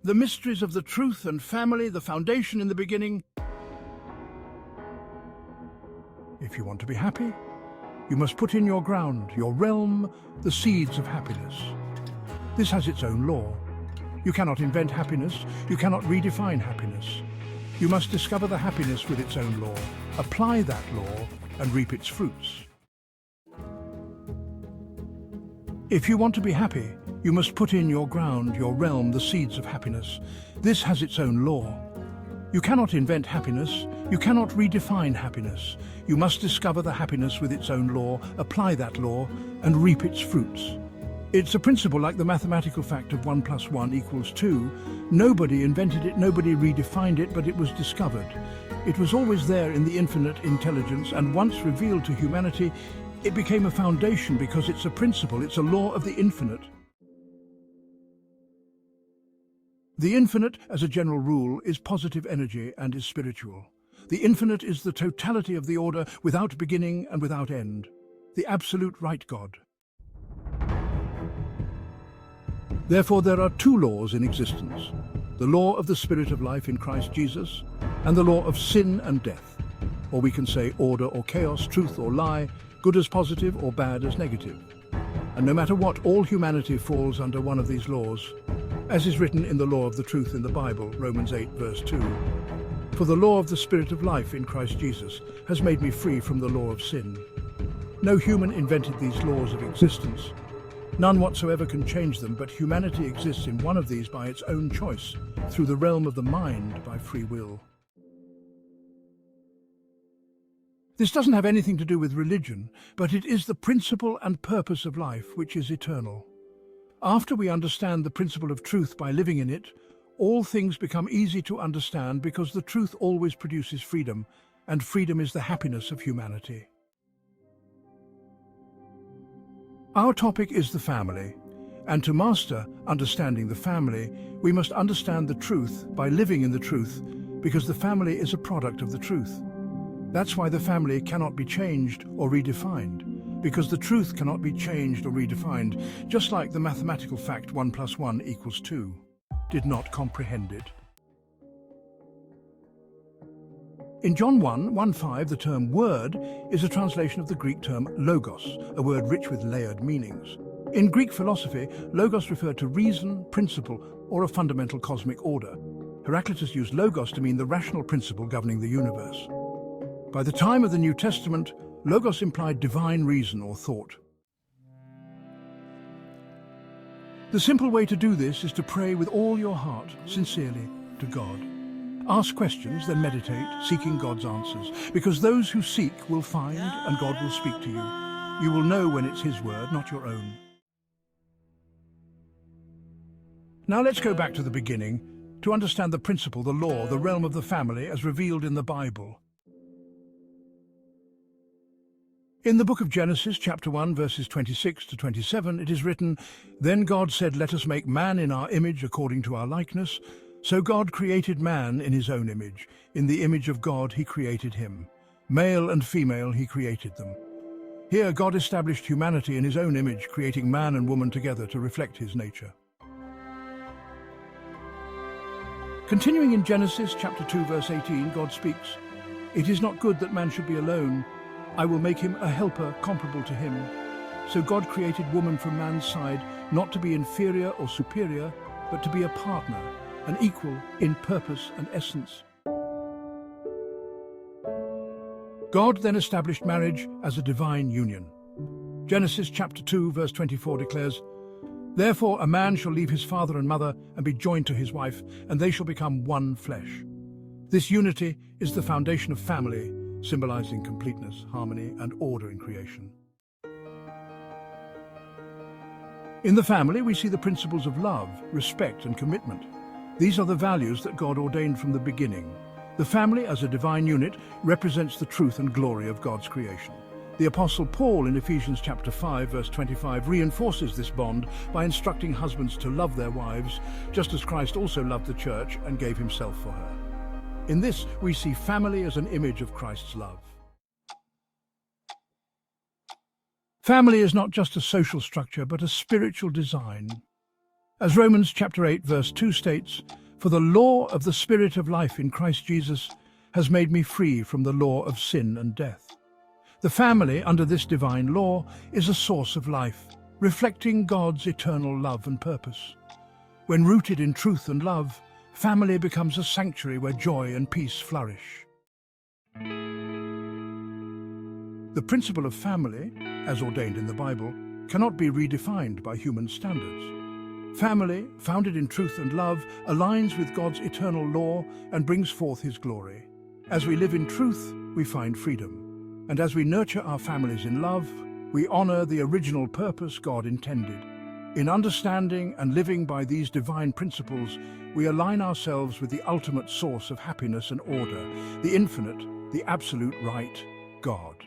The mysteries of the truth and family, the foundation in the beginning. If you want to be happy, you must put in your ground, your realm, the seeds of happiness. This has its own law. You cannot invent happiness, you cannot redefine happiness. You must discover the happiness with its own law, apply that law, and reap its fruits. If you want to be happy, you must put in your ground, your realm, the seeds of happiness. This has its own law. You cannot invent happiness, you cannot redefine happiness. You must discover the happiness with its own law, apply that law, and reap its fruits. It's a principle like the mathematical fact of 1 + 1 = 2. Nobody invented it, nobody redefined it, but it was discovered. It was always there in the infinite intelligence, and once revealed to humanity, it became a foundation because it's a principle, it's a law of the infinite. The infinite, as a general rule, is positive energy and is spiritual. The infinite is the totality of the order, without beginning and without end. The absolute right God. Therefore, there are two laws in existence: the law of the spirit of life in Christ Jesus and the law of sin and death. Or we can say order or chaos, truth or lie, good as positive or bad as negative. And no matter what, all humanity falls under one of these laws, as is written in the law of the truth in the Bible, Romans 8 verse 2. For the law of the spirit of life in Christ Jesus has made me free from the law of sin. No human invented these laws of existence. None whatsoever can change them, but humanity exists in one of these by its own choice, through the realm of the mind by free will. This doesn't have anything to do with religion, but it is the principle and purpose of life which is eternal. After we understand the principle of truth by living in it, all things become easy to understand because the truth always produces freedom, and freedom is the happiness of humanity. Our topic is the family, and to master understanding the family, we must understand the truth by living in the truth, because the family is a product of the truth. That's why the family cannot be changed or redefined, because the truth cannot be changed or redefined, just like the mathematical fact 1 + 1 = 2. Did not comprehend it. In John 1:15, the term word is a translation of the Greek term logos, a word rich with layered meanings. In Greek philosophy, logos referred to reason, principle, or a fundamental cosmic order. Heraclitus used logos to mean the rational principle governing the universe. By the time of the New Testament, logos implied divine reason or thought. The simple way to do this is to pray with all your heart, sincerely, to God. Ask questions, then meditate, seeking God's answers, because those who seek will find and God will speak to you. You will know when it's His word, not your own. Now let's go back to the beginning to understand the principle, the law, the realm of the family as revealed in the Bible. In the book of Genesis, chapter 1, verses 26 to 27, it is written, "Then God said, 'Let us make man in our image according to our likeness.' So God created man in his own image. In the image of God He created him. Male and female He created them." Here God established humanity in His own image, creating man and woman together to reflect His nature. Continuing in Genesis chapter 2, verse 18, God speaks, "It is not good that man should be alone. I will make him a helper comparable to him." So God created woman from man's side, not to be inferior or superior, but to be a partner, an equal in purpose and essence. God then established marriage as a divine union. Genesis chapter 2, verse 24 declares, "Therefore a man shall leave his father and mother and be joined to his wife, and they shall become one flesh." This unity is the foundation of family, symbolizing completeness, harmony, and order in creation. In the family, we see the principles of love, respect, and commitment. These are the values that God ordained from the beginning. The family, as a divine unit, represents the truth and glory of God's creation. The Apostle Paul in Ephesians chapter 5, verse 25, reinforces this bond by instructing husbands to love their wives, just as Christ also loved the church and gave Himself for her. In this, we see family as an image of Christ's love. Family is not just a social structure, but a spiritual design. As Romans chapter 8 verse 2 states, "For the law of the Spirit of life in Christ Jesus has made me free from the law of sin and death." The family under this divine law is a source of life, reflecting God's eternal love and purpose. When rooted in truth and love, family becomes a sanctuary where joy and peace flourish. The principle of family, as ordained in the Bible, cannot be redefined by human standards. Family, founded in truth and love, aligns with God's eternal law and brings forth His glory. As we live in truth, we find freedom. And as we nurture our families in love, we honor the original purpose God intended. In understanding and living by these divine principles, we align ourselves with the ultimate source of happiness and order, the infinite, the absolute right, God.